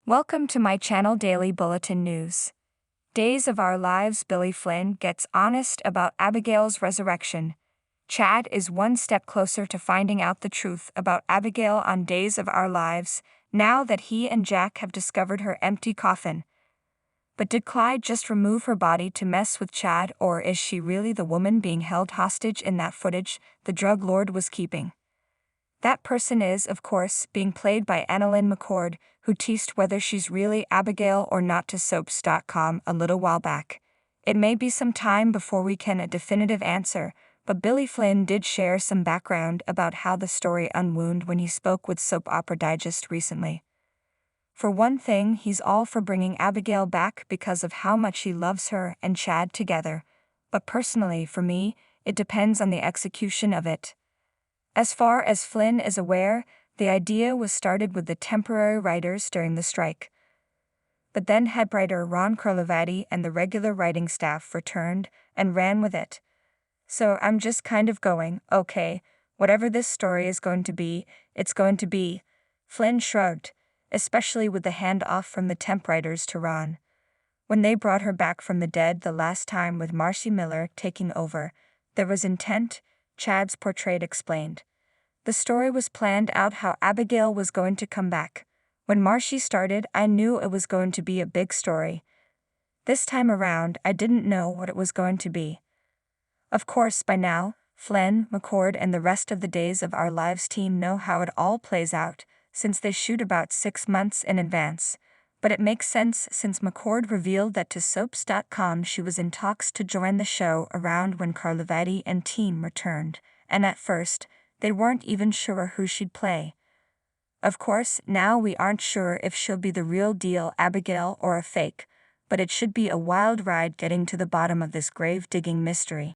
Welcome to my channel Daily Bulletin News. Days of Our Lives. Billy Flynn gets honest about Abigail's resurrection. Chad is one step closer to finding out the truth about Abigail on Days of Our Lives, now that he and Jack have discovered her empty coffin. But did Clyde just remove her body to mess with Chad, or is she really the woman being held hostage in that footage the drug lord was keeping? That person is, of course, being played by Annalyn McCord, who teased whether she's really Abigail or not to soaps.com a little while back. It may be some time before we can a definitive answer, but Billy Flynn did share some background about how the story unwound when he spoke with Soap Opera Digest recently. For one thing, he's all for bringing Abigail back because of how much he loves her and Chad together, but personally, for me, it depends on the execution of it. As far as Flynn is aware, the idea was started with the temporary writers during the strike. But then head writer Ron Carlivati and the regular writing staff returned and ran with it. So I'm just kind of going, okay, whatever this story is going to be, it's going to be. Flynn shrugged, especially with the handoff from the temp writers to Ron. When they brought her back from the dead the last time with Marcy Miller taking over, there was intent, Chad's portrait explained. The story was planned out how Abigail was going to come back. When Marcy started, I knew it was going to be a big story. This time around, I didn't know what it was going to be. Of course, by now, Flynn, McCord, and the rest of the Days of Our Lives team know how it all plays out, since they shoot about 6 months in advance. But it makes sense since McCord revealed that to soaps.com she was in talks to join the show around when Carlivati and team returned, and at first, they weren't even sure who she'd play. Of course, now we aren't sure if she'll be the real deal Abigail or a fake, but it should be a wild ride getting to the bottom of this grave-digging mystery.